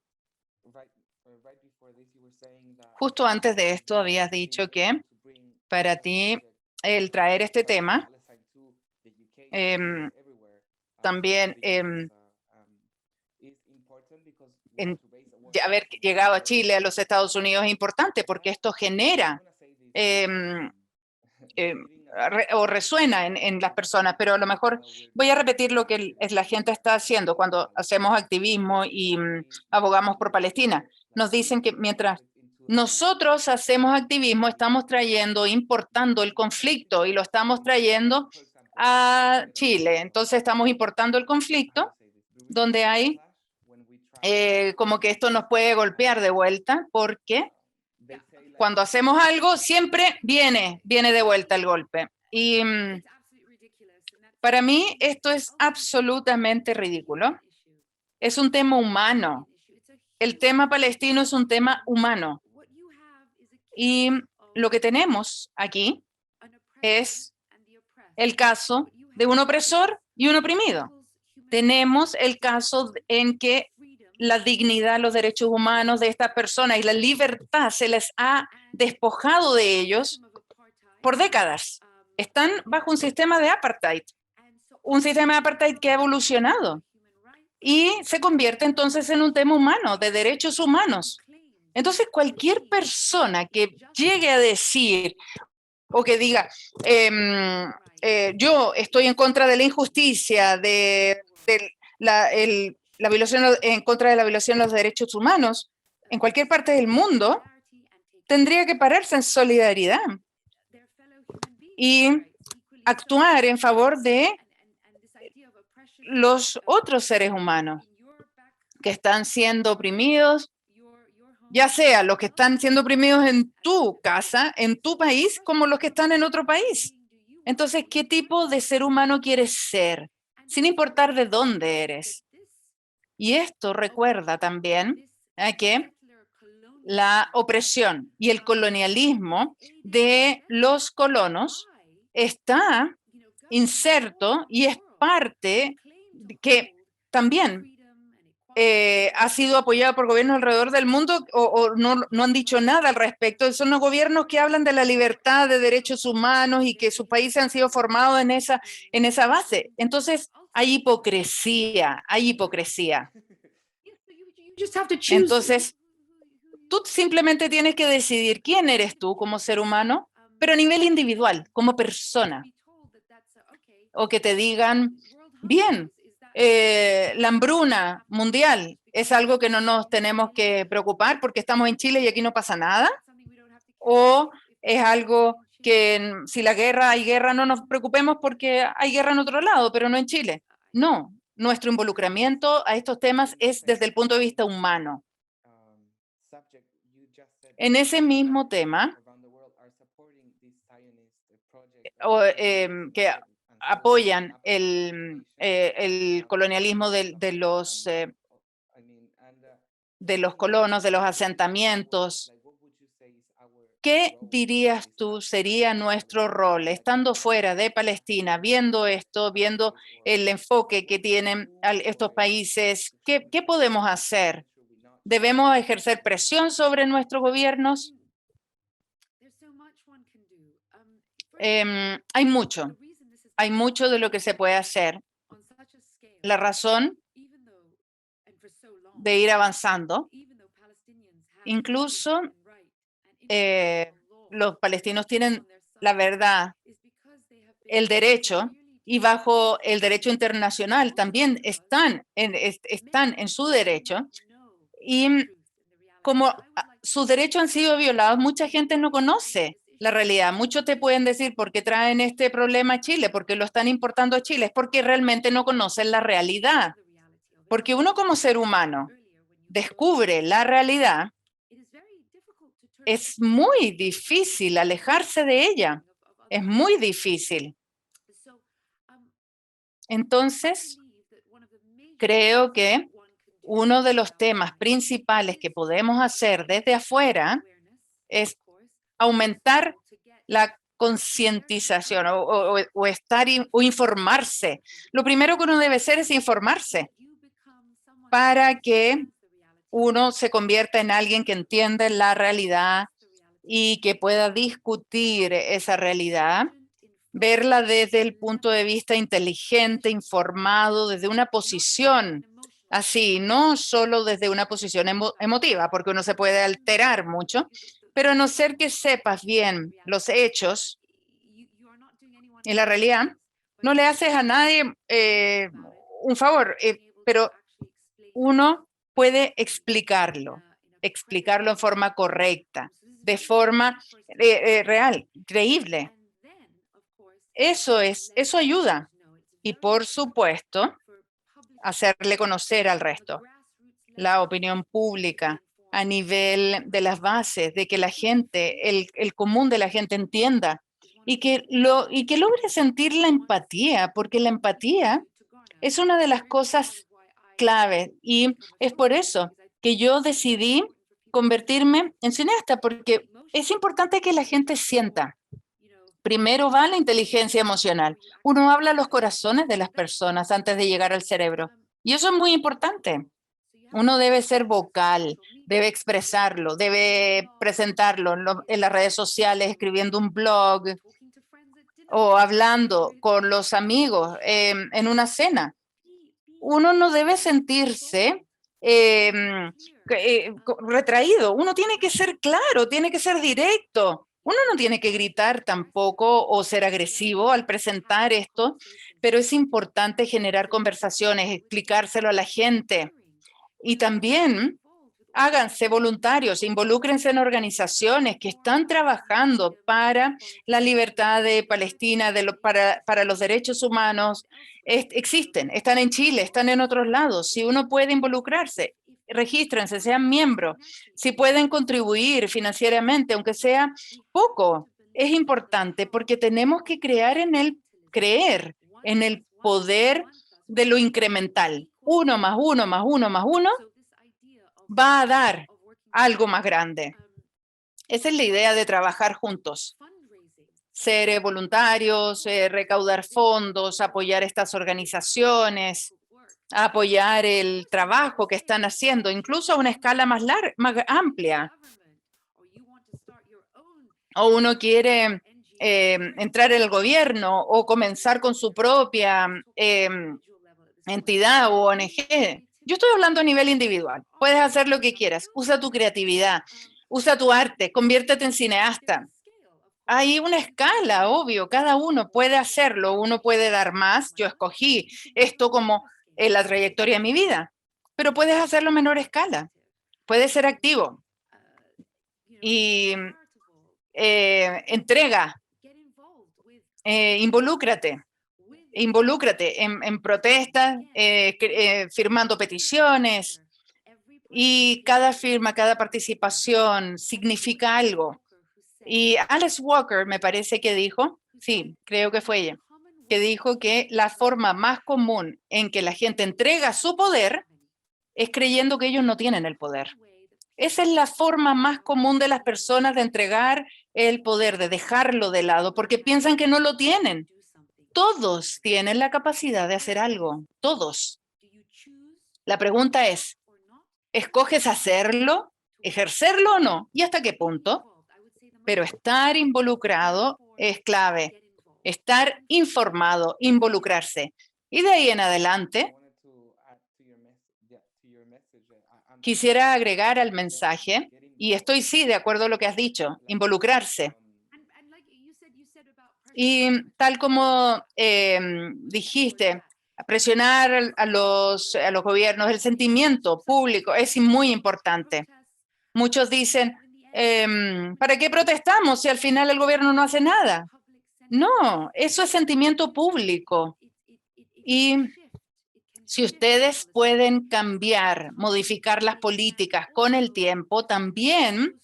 Speaker 2: Justo antes de esto habías dicho que para ti el traer este tema también haber llegado a Chile, a los Estados Unidos es importante porque esto genera o resuena en las personas, pero a lo mejor voy a repetir lo que la gente está haciendo cuando hacemos activismo y abogamos por Palestina. Nos dicen que mientras nosotros hacemos activismo, estamos importando el conflicto y lo estamos trayendo a Chile. Entonces estamos importando el conflicto donde hay como que esto nos puede golpear de vuelta porque cuando hacemos algo siempre viene de vuelta el golpe. Y para mí esto es absolutamente ridículo. Es un tema humano, el tema palestino es un tema humano. Y lo que tenemos aquí es el caso de un opresor y un oprimido. Tenemos el caso en que la dignidad, los derechos humanos de estas personas y la libertad se les ha despojado de ellos por décadas. Están bajo un sistema de apartheid que ha evolucionado y se convierte entonces en un tema humano, de derechos humanos. Entonces, cualquier persona que llegue a decir o que diga, yo estoy en contra de la injusticia, de la violación, en contra de la violación de los derechos humanos, en cualquier parte del mundo, tendría que pararse en solidaridad y actuar en favor de los otros seres humanos que están siendo oprimidos, ya sea los que están siendo oprimidos en tu casa, en tu país, como los que están en otro país. Entonces, ¿qué tipo de ser humano quieres ser? Sin importar de dónde eres. Y esto recuerda también a que la opresión y el colonialismo de los colonos está inserto y es parte que también ha sido apoyado por gobiernos alrededor del mundo o no han dicho nada al respecto. Son los gobiernos que hablan de la libertad de derechos humanos y que sus países han sido formados en esa base. Entonces, hay hipocresía, hay hipocresía. Entonces, tú simplemente tienes que decidir quién eres tú como ser humano, pero a nivel individual, como persona. O que te digan, bien, la hambruna mundial es algo que no nos tenemos que preocupar porque estamos en Chile y aquí no pasa nada, o es algo que si hay guerra no nos preocupemos porque hay guerra en otro lado, pero no en Chile. No, nuestro involucramiento a estos temas es desde el punto de vista humano. En ese mismo tema, que apoyan el colonialismo de los colonos, de los asentamientos. ¿Qué dirías tú sería nuestro rol, estando fuera de Palestina, viendo esto, viendo el enfoque que tienen estos países? ¿Qué podemos hacer? ¿Debemos ejercer presión sobre nuestros gobiernos? Hay mucho de lo que se puede hacer. La razón de ir avanzando, incluso los palestinos tienen la verdad, el derecho, y bajo el derecho internacional también están en su derecho, y como sus derechos han sido violados, mucha gente no conoce la realidad. Muchos te pueden decir por qué traen este problema a Chile, porque lo están importando a Chile, es porque realmente no conocen la realidad. Porque uno como ser humano descubre la realidad, es muy difícil alejarse de ella. Es muy difícil. Entonces, creo que uno de los temas principales que podemos hacer desde afuera es aumentar la concientización o estar o informarse. Lo primero que uno debe hacer es informarse para que uno se convierta en alguien que entiende la realidad y que pueda discutir esa realidad, verla desde el punto de vista inteligente, informado, desde una posición así, no solo desde una posición emotiva, porque uno se puede alterar mucho, pero a no ser que sepas bien los hechos y la realidad, no le haces a nadie un favor, pero uno puede explicarlo en forma correcta, de forma real, creíble. Eso ayuda. Y por supuesto, hacerle conocer al resto, la opinión pública a nivel de las bases, de que la gente, el común de la gente entienda y que logre sentir la empatía, porque la empatía es una de las cosas clave y es por eso que yo decidí convertirme en cineasta, porque es importante que la gente sienta. Primero va la inteligencia emocional. Uno habla a los corazones de las personas antes de llegar al cerebro. Y eso es muy importante. Uno debe ser vocal, debe expresarlo, debe presentarlo en las redes sociales, escribiendo un blog o hablando con los amigos en una cena. Uno no debe sentirse retraído. Uno tiene que ser claro, tiene que ser directo. Uno no tiene que gritar tampoco o ser agresivo al presentar esto, pero es importante generar conversaciones, explicárselo a la gente. Y también háganse voluntarios, involúcrense en organizaciones que están trabajando para la libertad de Palestina, para los derechos humanos. Existen, están en Chile, están en otros lados. Si uno puede involucrarse, regístrense, sean miembros. Si pueden contribuir financieramente, aunque sea poco, es importante porque tenemos que creer en el poder de lo incremental. 1 más 1 más 1 más 1 va a dar algo más grande. Esa es la idea de trabajar juntos. Ser voluntarios, recaudar fondos, apoyar estas organizaciones, apoyar el trabajo que están haciendo, incluso a una escala más amplia. O uno quiere entrar en el gobierno o comenzar con su propia entidad o ONG. Yo estoy hablando a nivel individual. Puedes hacer lo que quieras. Usa tu creatividad, usa tu arte, conviértete en cineasta. Hay una escala, obvio, cada uno puede hacerlo, uno puede dar más. Yo escogí esto como la trayectoria de mi vida, pero puedes hacerlo a menor escala. Puedes ser activo y entrega, involúcrate en protestas, firmando peticiones, y cada firma, cada participación significa algo. Y Alice Walker me parece que dijo, sí, creo que fue ella, que dijo que la forma más común en que la gente entrega su poder es creyendo que ellos no tienen el poder. Esa es la forma más común de las personas de entregar el poder, de dejarlo de lado, porque piensan que no lo tienen. Todos tienen la capacidad de hacer algo, todos. La pregunta es, ¿escoges hacerlo, ejercerlo o no? ¿Y hasta qué punto? Pero estar involucrado es clave. Estar informado, involucrarse. Y de ahí en adelante, quisiera agregar al mensaje, y estoy sí de acuerdo a lo que has dicho, involucrarse. Y tal como dijiste, presionar a los gobiernos, el sentimiento público es muy importante. Muchos dicen, ¿para qué protestamos si al final el gobierno no hace nada? No, eso es sentimiento público. Y si ustedes pueden cambiar, modificar las políticas con el tiempo, también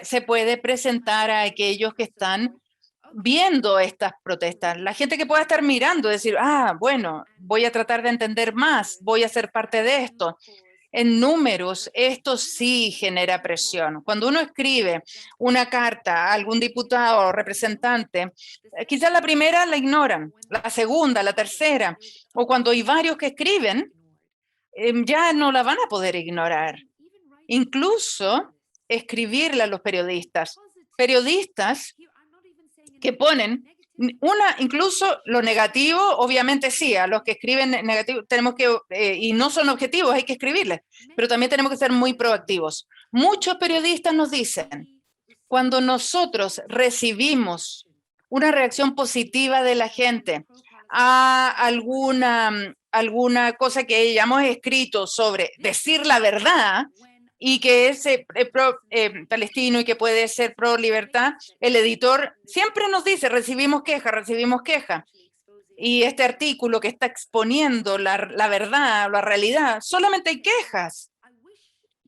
Speaker 2: se puede presentar a aquellos que están viendo estas protestas, la gente que pueda estar mirando, decir, bueno, voy a tratar de entender más, voy a ser parte de esto. En números, esto sí genera presión. Cuando uno escribe una carta a algún diputado o representante, quizás la primera la ignoran, la segunda, la tercera, o cuando hay varios que escriben, ya no la van a poder ignorar. Incluso escribirle a los periodistas que ponen incluso lo negativo, obviamente sí, a los que escriben negativo tenemos que, y no son objetivos, hay que escribirles, pero también tenemos que ser muy proactivos. Muchos periodistas nos dicen, cuando nosotros recibimos una reacción positiva de la gente a alguna cosa que hayamos escrito sobre decir la verdad, y que es palestino y que puede ser pro libertad, el editor siempre nos dice, recibimos queja. Y este artículo que está exponiendo la verdad, la realidad, solamente hay quejas.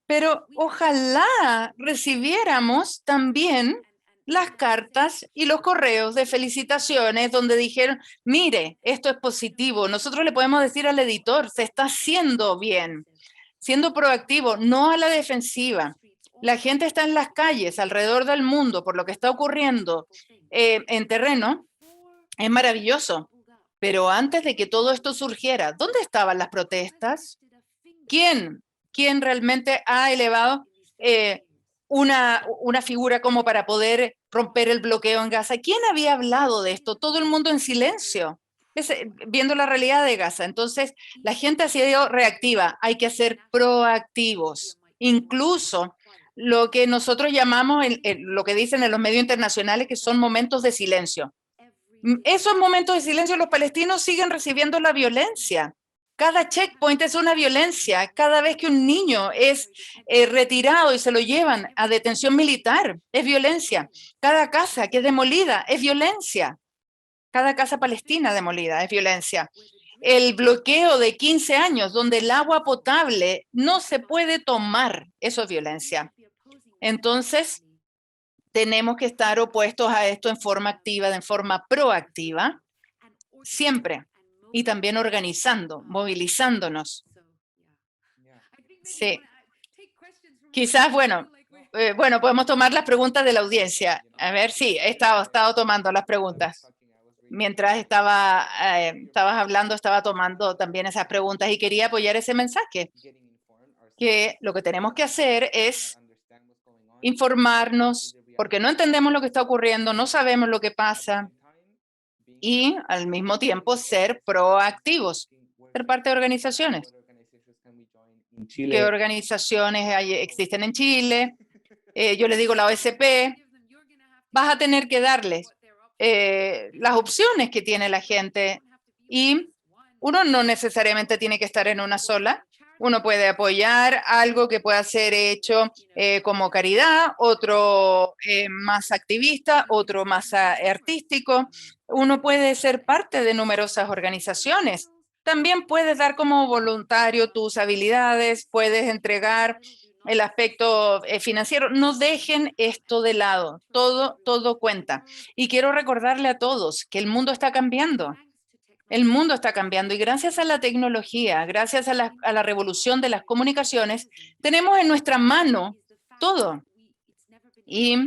Speaker 2: Pero ojalá recibiéramos también las cartas y los correos de felicitaciones donde dijeron, mire, esto es positivo. Nosotros le podemos decir al editor, se está haciendo bien. siendo proactivo, no a la defensiva. La gente está en las calles alrededor del mundo por lo que está ocurriendo en terreno. Es maravilloso. Pero antes de que todo esto surgiera, ¿dónde estaban las protestas? ¿Quién realmente ha elevado una figura como para poder romper el bloqueo en Gaza? ¿Quién había hablado de esto? Todo el mundo en silencio, viendo la realidad de Gaza. Entonces, la gente ha sido reactiva. Hay que ser proactivos. Incluso lo que nosotros llamamos, lo que dicen en los medios internacionales, que son momentos de silencio. Esos momentos de silencio, los palestinos siguen recibiendo la violencia. Cada checkpoint es una violencia. Cada vez que un niño es retirado y se lo llevan a detención militar, es violencia. Cada casa que es demolida es violencia. Cada casa palestina demolida es violencia. El bloqueo de 15 años, donde el agua potable no se puede tomar, eso es violencia. Entonces, tenemos que estar opuestos a esto en forma activa, en forma proactiva, siempre. Y también organizando, movilizándonos. Sí. Quizás, bueno, podemos tomar las preguntas de la audiencia. A ver, sí, he estado tomando las preguntas. Mientras estabas hablando, estaba tomando también esas preguntas y quería apoyar ese mensaje, que lo que tenemos que hacer es informarnos, porque no entendemos lo que está ocurriendo, no sabemos lo que pasa, y al mismo tiempo ser proactivos, ser parte de organizaciones. ¿Qué organizaciones existen en Chile? Yo les digo la OSP. Vas a tener que darles las opciones que tiene la gente, y uno no necesariamente tiene que estar en una sola. Uno puede apoyar algo que pueda ser hecho como caridad, otro más activista, otro más artístico. Uno puede ser parte de numerosas organizaciones. También puedes dar como voluntario tus habilidades, puedes entregar el aspecto financiero. No dejen esto de lado, todo cuenta. Y quiero recordarle a todos que el mundo está cambiando. El mundo está cambiando y gracias a la tecnología, gracias a la revolución de las comunicaciones, tenemos en nuestra mano todo. Y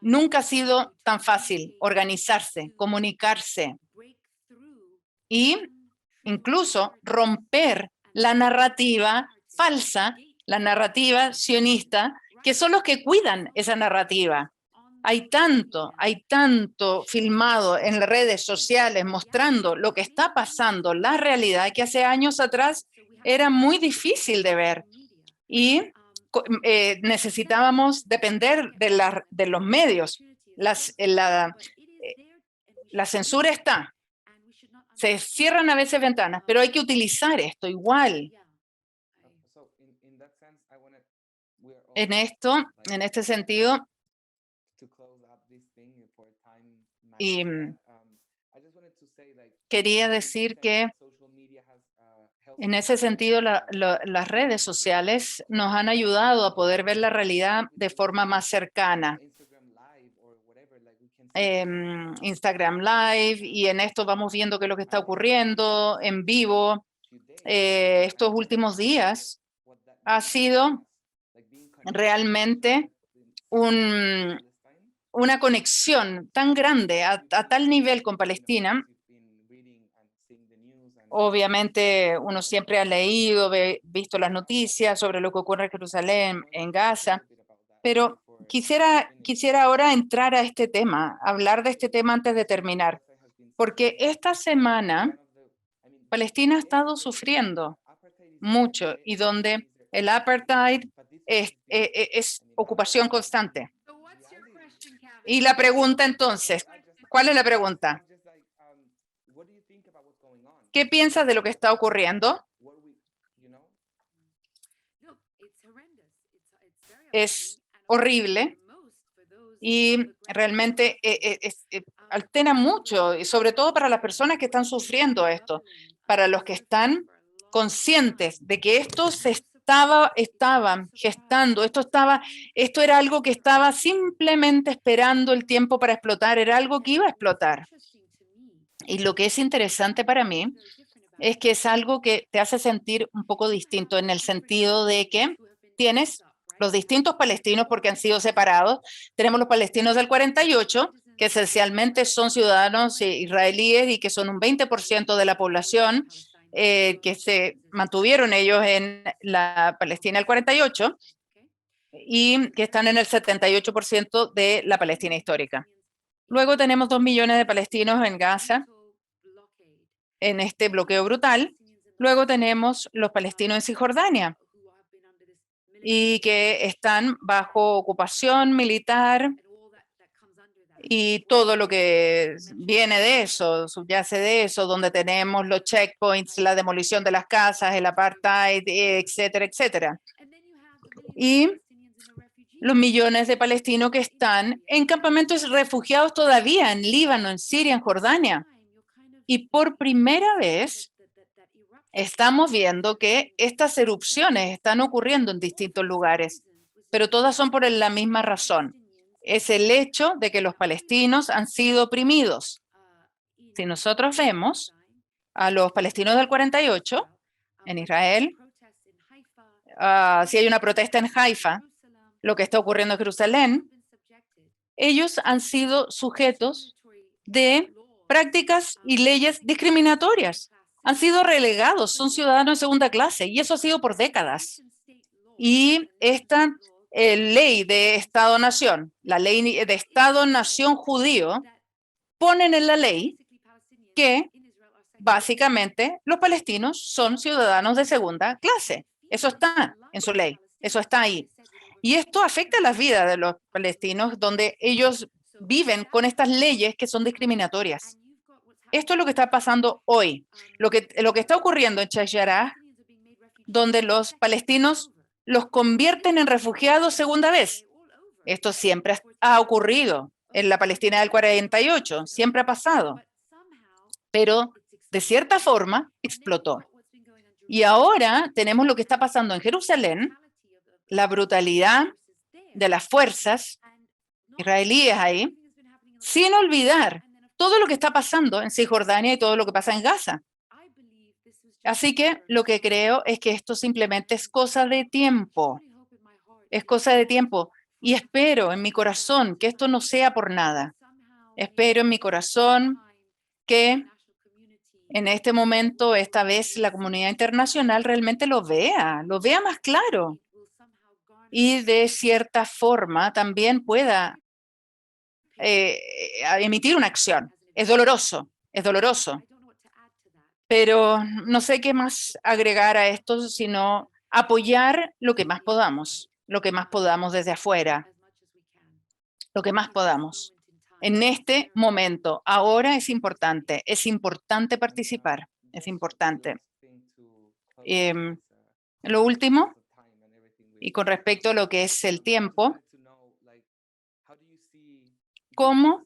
Speaker 2: nunca ha sido tan fácil organizarse, comunicarse y incluso romper la narrativa falsa, la narrativa sionista, que son los que cuidan esa narrativa. Hay tanto filmado en las redes sociales mostrando lo que está pasando, la realidad que hace años atrás era muy difícil de ver. Y necesitábamos depender de los medios. La censura está. Se cierran a veces ventanas, pero hay que utilizar esto igual. En este sentido, y quería decir que en ese sentido las redes sociales nos han ayudado a poder ver la realidad de forma más cercana. Instagram Live, y en esto vamos viendo qué es lo que está ocurriendo en vivo. Estos últimos días ha sido realmente una conexión tan grande a tal nivel con Palestina. Obviamente uno siempre ha leído, visto las noticias sobre lo que ocurre en Jerusalén, en Gaza, pero quisiera ahora entrar a este tema, hablar de este tema antes de terminar, porque esta semana Palestina ha estado sufriendo mucho y donde el apartheid es ocupación constante. Y la pregunta entonces, ¿cuál es la pregunta? ¿Qué piensas de lo que está ocurriendo? Es horrible y realmente altera mucho, y sobre todo para las personas que están sufriendo esto, para los que están conscientes de que esto se estaban gestando, esto era algo que estaba simplemente esperando el tiempo para explotar, era algo que iba a explotar. Y lo que es interesante para mí es que es algo que te hace sentir un poco distinto en el sentido de que tienes los distintos palestinos porque han sido separados. Tenemos los palestinos del 48, que esencialmente son ciudadanos israelíes y que son un 20% de la población, que se mantuvieron ellos en la Palestina del 48 y que están en el 78% de la Palestina histórica. Luego tenemos 2 millones de palestinos en Gaza, en este bloqueo brutal. Luego tenemos los palestinos en Cisjordania y que están bajo ocupación militar y todo lo que viene de eso, subyace de eso, donde tenemos los checkpoints, la demolición de las casas, el apartheid, etcétera, etcétera. Y los millones de palestinos que están en campamentos refugiados todavía en Líbano, en Siria, en Jordania. Y por primera vez estamos viendo que estas erupciones están ocurriendo en distintos lugares, pero todas son por la misma razón. Es el hecho de que los palestinos han sido oprimidos. Si nosotros vemos a los palestinos del 48 en Israel, si hay una protesta en Haifa, lo que está ocurriendo en Jerusalén, ellos han sido sujetos de prácticas y leyes discriminatorias. Han sido relegados, son ciudadanos de segunda clase y eso ha sido por décadas. Y esta ley de Estado-Nación, la ley de Estado-Nación judío, ponen en la ley que básicamente los palestinos son ciudadanos de segunda clase. Eso está en su ley, eso está ahí. Y esto afecta las vidas de los palestinos, donde ellos viven con estas leyes que son discriminatorias. Esto es lo que está pasando hoy, lo que está ocurriendo en Sheikh Jarrah, donde los palestinos los convierten en refugiados segunda vez. Esto siempre ha ocurrido en la Palestina del 48, siempre ha pasado, pero de cierta forma explotó. Y ahora tenemos lo que está pasando en Jerusalén, la brutalidad de las fuerzas israelíes ahí, sin olvidar todo lo que está pasando en Cisjordania y todo lo que pasa en Gaza. Así que lo que creo es que esto simplemente es cosa de tiempo. Es cosa de tiempo. Y espero en mi corazón que esto no sea por nada. Espero en mi corazón que en este momento, esta vez, la comunidad internacional realmente lo vea más claro. Y de cierta forma también pueda emitir una acción. Es doloroso, pero no sé qué más agregar a esto, sino apoyar lo que más podamos desde afuera, lo que más podamos. En este momento, ahora es importante participar, es importante. Lo último, y con respecto a lo que es el tiempo, ¿cómo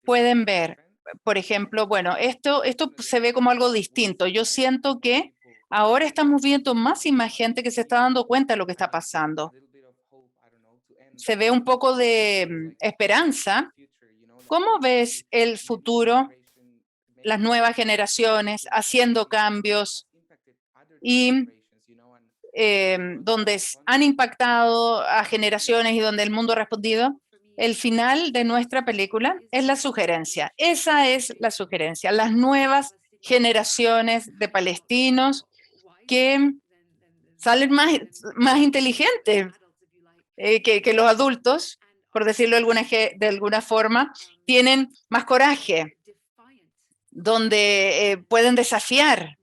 Speaker 2: pueden ver? Por ejemplo, bueno, esto se ve como algo distinto. Yo siento que ahora estamos viendo más y más gente que se está dando cuenta de lo que está pasando. Se ve un poco de esperanza. ¿Cómo ves el futuro, las nuevas generaciones haciendo cambios y donde han impactado a generaciones y donde el mundo ha respondido? El final de nuestra película es la sugerencia. Esa es la sugerencia. Las nuevas generaciones de palestinos que salen más inteligentes que los adultos, por decirlo de alguna forma, tienen más coraje, donde pueden desafiar,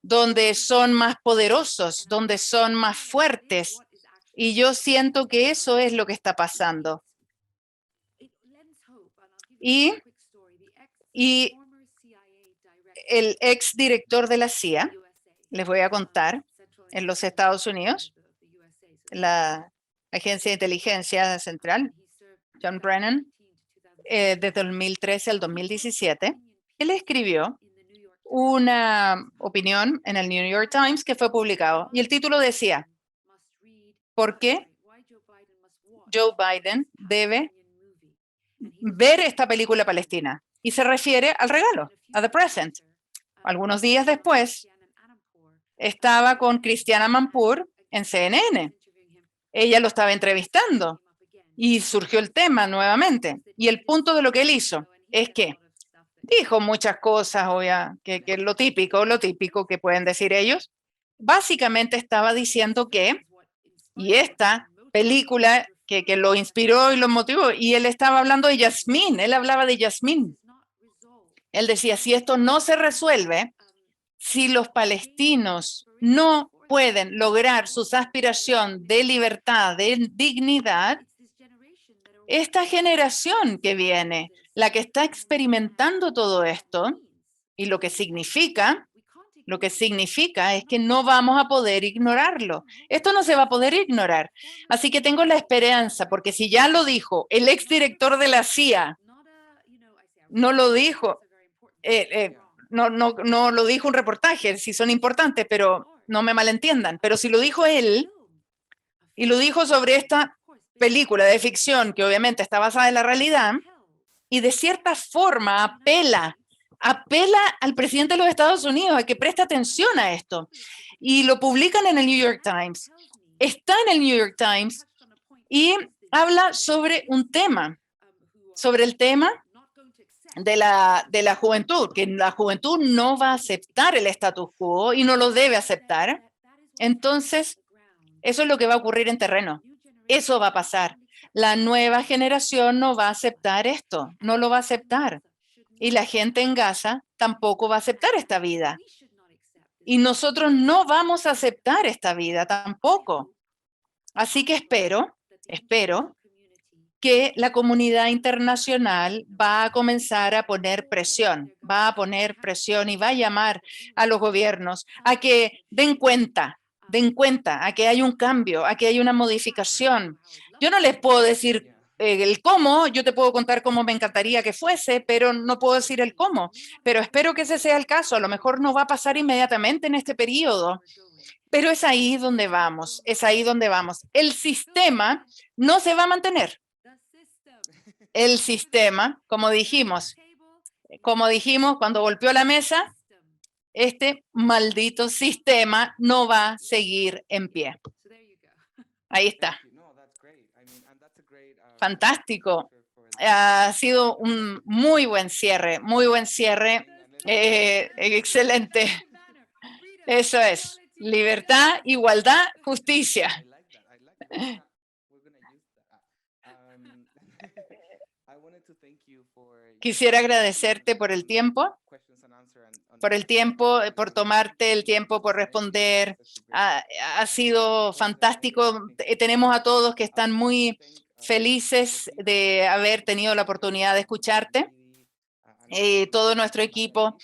Speaker 2: donde son más poderosos, donde son más fuertes. Y yo siento que eso es lo que está pasando. Y el ex director de la CIA, les voy a contar, en los Estados Unidos, la Agencia de Inteligencia Central, John Brennan, desde 2013 al 2017, él escribió una opinión en el New York Times que fue publicado. Y el título decía, ¿por qué Joe Biden debe ver esta película palestina? Y se refiere al regalo, a The Present. algunos días después, estaba con Christiane Amanpour en CNN. Ella lo estaba entrevistando y surgió el tema nuevamente. Y el punto de lo que él hizo es que dijo muchas cosas, que es lo típico que pueden decir ellos. Básicamente estaba diciendo que, y esta película que lo inspiró y lo motivó, y él estaba hablando de Yasmín, él hablaba de Yasmín. Él decía, si esto no se resuelve, si los palestinos no pueden lograr su aspiración de libertad, de dignidad, esta generación que viene, la que está experimentando todo esto, y lo que significa es que no vamos a poder ignorarlo. Esto no se va a poder ignorar. Así que tengo la esperanza, porque si ya lo dijo el exdirector de la CIA, no lo dijo, no lo dijo un reportaje, si son importantes, pero no me malentiendan, pero si lo dijo él, y lo dijo sobre esta película de ficción que obviamente está basada en la realidad, y de cierta forma apela al presidente de los Estados Unidos a que preste atención a esto. Y lo publican en el New York Times. Está en el New York Times y habla sobre un tema, sobre el tema de la juventud, que la juventud no va a aceptar el status quo y no lo debe aceptar. Entonces, eso es lo que va a ocurrir en terreno. Eso va a pasar. La nueva generación no va a aceptar esto, no lo va a aceptar. Y la gente en Gaza tampoco va a aceptar esta vida. Y nosotros no vamos a aceptar esta vida tampoco. Así que espero que la comunidad internacional va a comenzar a poner presión y va a llamar a los gobiernos a que den cuenta, a que hay un cambio, a que hay una modificación. Yo no les puedo decir el cómo, yo te puedo contar cómo me encantaría que fuese, pero no puedo decir el cómo. Pero espero que ese sea el caso. A lo mejor no va a pasar inmediatamente en este periodo, pero es ahí donde vamos, El sistema no se va a mantener. El sistema, como dijimos cuando golpeó la mesa, este maldito sistema no va a seguir en pie. Ahí está. Fantástico. Ha sido un muy buen cierre. Excelente. Eso es. Libertad, igualdad, justicia. Quisiera agradecerte por el tiempo, por tomarte el tiempo, por responder. Ha sido fantástico. Tenemos a todos que están muy felices de haber tenido la oportunidad de escucharte. Todo nuestro equipo,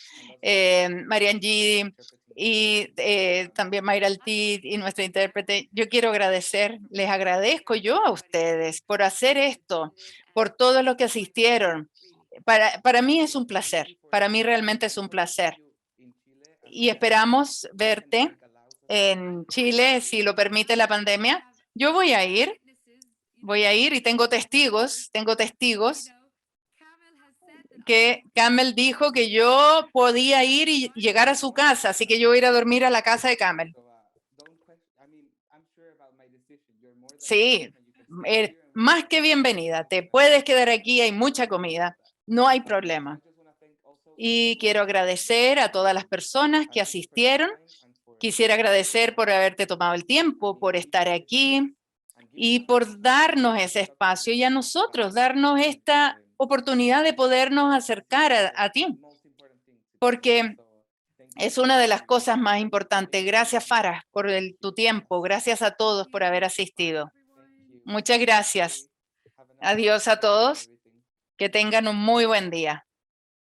Speaker 2: Marian Gidi y también Mayra Altid y nuestra intérprete. Yo quiero les agradezco yo a ustedes por hacer esto, por todos los que asistieron. Para mí es un placer, para mí realmente es un placer. Y esperamos verte en Chile, si lo permite la pandemia. Yo voy a ir y tengo testigos que Camel dijo que yo podía ir y llegar a su casa, así que yo voy a ir a dormir a la casa de Camel. Sí, más que bienvenida. Te puedes quedar aquí, hay mucha comida, no hay problema. Y quiero agradecer a todas las personas que asistieron. Quisiera agradecer por haberte tomado el tiempo, por estar aquí y por darnos ese espacio y a nosotros darnos esta oportunidad de podernos acercar a ti, porque es una de las cosas más importantes. Gracias, Farah, por tu tiempo. Gracias a todos por haber asistido. Muchas gracias. Adiós a todos. Que tengan un muy buen día.